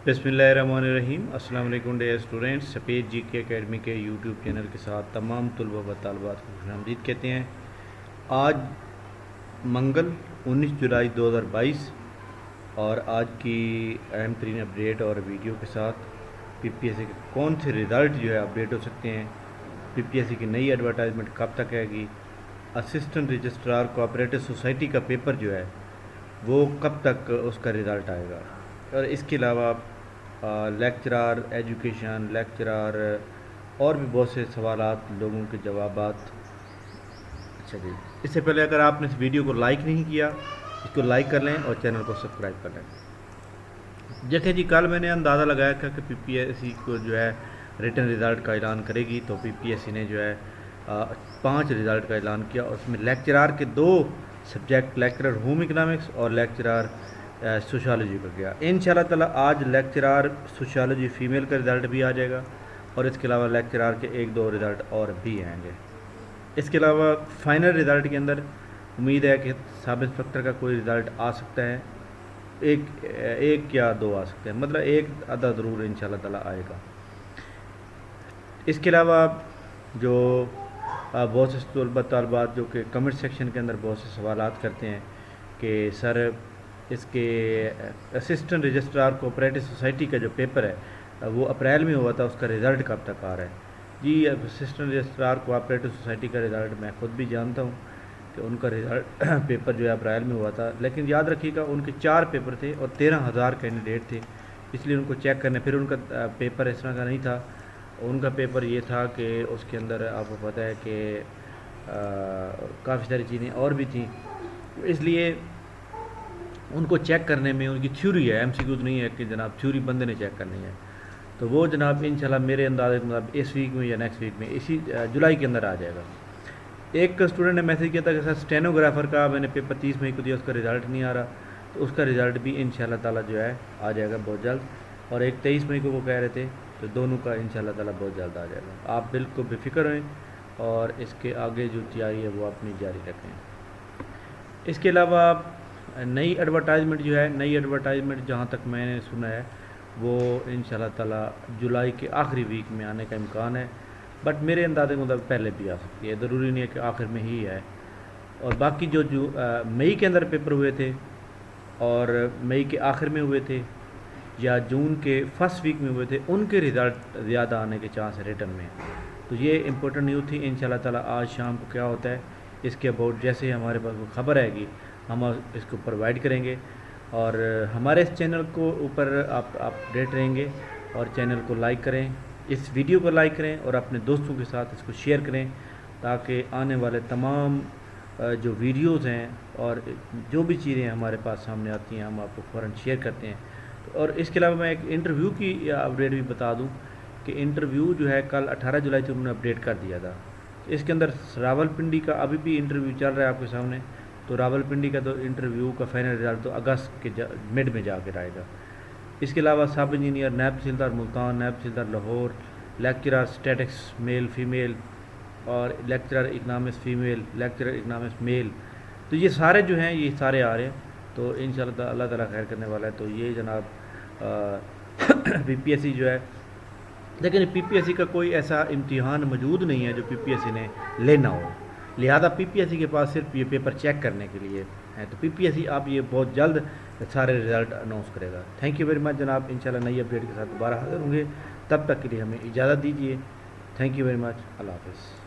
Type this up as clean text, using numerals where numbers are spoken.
बिस्मिल्लाहिर्रहमानिर्रहीम। अस्सलाम वालेकुम डियर स्टूडेंट्स। सफ़ेद जी के अकेडमी के यूट्यूब चैनल के साथ तमाम तलबा व तालिबात को खुशामदीद कहते हैं। आज मंगल 19 जुलाई 2022 और आज की अहम तरीन अपडेट और वीडियो के साथ पीपीएससी के कौन से रिज़ल्ट जो है अपडेट हो सकते हैं, पीपीएससी की नई एडवर्टाइजमेंट कब तक आएगी, असिस्टेंट रजिस्ट्रार कोऑपरेटिव सोसाइटी का पेपर जो है वो कब तक उसका रिज़ल्ट आएगा, और इसके अलावा लेक्चरार एजुकेशन लेक्चरार और भी बहुत से सवालात, लोगों के जवाबात। अच्छा जी, इससे पहले अगर आपने इस वीडियो को लाइक नहीं किया, इसको लाइक कर लें और चैनल को सब्सक्राइब कर लें। देखें जी, कल मैंने अंदाज़ा लगाया था कि पीपीएससी को जो है रिटन रिज़ल्ट का ऐलान करेगी, तो पीपीएससी ने जो है 5 रिज़ल्ट का ऐलान किया। उसमें लेक्चरार के 2 सब्जेक्ट, लेक्चरर होम इकनॉमिक्स और लेक्चरार सोशियोलॉजी का गया। इंशाल्लाह ताला आज लेक्चरार सोशियोलॉजी फ़ीमेल का रिज़ल्ट भी आ जाएगा और इसके अलावा लेक्चरार के 1-2 रिज़ल्ट और भी आएंगे। इसके अलावा फ़ाइनल रिज़ल्ट के अंदर उम्मीद है कि सब इंस्पेक्टर का कोई रिज़ल्ट आ सकता है, एक या 2 आ सकते हैं, मतलब एक आधा ज़रूर इंशाल्लाह ताला आएगा। इसके अलावा जो बहुत से तलबा तालिबात जो कि कमेंट सेक्शन के अंदर बहुत से सवालात करते हैं कि सर इसके असिस्टेंट रजिस्ट्रार कोऑपरेटिव सोसाइटी का जो पेपर है वो अप्रैल में हुआ था, उसका रिज़ल्ट कब तक आ रहा है। जी, असिस्टेंट रजिस्ट्रार कोऑपरेटिव सोसाइटी का रिज़ल्ट मैं ख़ुद भी जानता हूँ कि उनका रिज़ल्ट पेपर जो है अप्रैल में हुआ था, लेकिन याद रखिएगा उनके 4 पेपर थे और 13,000 कैंडिडेट थे, इसलिए उनको चेक करने। फिर उनका पेपर इस तरह का नहीं था, उनका पेपर ये था कि उसके अंदर आपको पता है कि काफ़ी सारी चीज़ें और भी थी, इसलिए उनको चेक करने में उनकी थ्योरी है, एमसीक्यूज नहीं है कि जनाब थ्योरी बंदे ने चेक करनी है। तो वो जनाब इंशाल्लाह मेरे अंदाज़े मतलब इस वीक में या नेक्स्ट वीक में, इसी जुलाई के अंदर आ जाएगा। एक स्टूडेंट ने मैसेज किया था कि सर स्टेनोग्राफ़र का मैंने पेपर 30 मई को दिया, उसका रिज़ल्ट नहीं आ रहा, तो उसका रिज़ल्ट भी इंशाल्लाह ताला जो है आ जाएगा बहुत जल्द। और एक 23 मई को वो कह रहे थे, तो दोनों का इंशाल्लाह ताला बहुत जल्द आ जाएगा। आप बिल्कुल बेफिक्र रहें और इसके आगे जो तैयारी है वो अपनी जारी रखें। इसके अलावा नई एडवर्टाइजमेंट जो है, नई एडवर्टाइजमेंट जहाँ तक मैंने सुना है वो इंशाल्लाह ताला जुलाई के आखिरी वीक में आने का इम्कान है, बट मेरे अंदाज़े मतलब पहले भी आ सकती है, ज़रूरी नहीं है कि आखिर में ही है। और बाकी जो मई के अंदर पेपर हुए थे और मई के आखिर में हुए थे या जून के फर्स्ट वीक में हुए थे, उनके रिज़ल्ट ज़्यादा आने के चांस है रिटर्न में। तो ये इंपॉर्टेंट न्यूज़ थी। इंशाल्लाह ताला आज शाम को क्या होता है इसके अबाउट जैसे ही हमारे पास वो खबर आएगी हम इसको प्रोवाइड करेंगे, और हमारे इस चैनल को ऊपर आप अपडेट रहेंगे। और चैनल को लाइक करें, इस वीडियो को लाइक करें और अपने दोस्तों के साथ इसको शेयर करें, ताकि आने वाले तमाम जो वीडियोज़ हैं और जो भी चीज़ें हमारे पास सामने आती हैं हम आपको फ़ौरन शेयर करते हैं। और इसके अलावा मैं एक इंटरव्यू की अपडेट भी बता दूं कि इंटरव्यू जो है कल 18 जुलाई से उन्होंने अपडेट कर दिया था। इसके अंदर रावलपिंडी का अभी भी इंटरव्यू चल रहा है आपके सामने, तो रावलपिंडी का तो इंटरव्यू का फाइनल रिज़ल्ट तो अगस्त के मिड में जाकर आएगा। इसके अलावा सब इंजीनियर, नैब तहसीलदार मुल्तान, नैब तहसीलदार Lahore, lecturer statistics male female और lecturer economics female, lecturer economics male, तो ये सारे जो हैं ये सारे आ रहे हैं। तो इंशाल्लाह अल्लाह ताला खैर करने वाला है। तो ये जनाब पीपीएससी जो है, लेकिन पीपीएससी का कोई ऐसा इम्तिहान मौजूद नहीं है जो पीपीएससी ने लेना हो, लिहाजा पीपीएससी के पास सिर्फ ये पेपर चेक करने के लिए है। तो पीपीएससी आप ये बहुत जल्द सारे रिज़ल्ट अनाउंस करेगा। थैंक यू वेरी मच जनाब, इंशाल्लाह नई अपडेट के साथ दोबारा हाजिर होंगे, तब तक के लिए हमें इजाज़त दीजिए। थैंक यू वेरी मच, अल्लाह हाफ़िज़।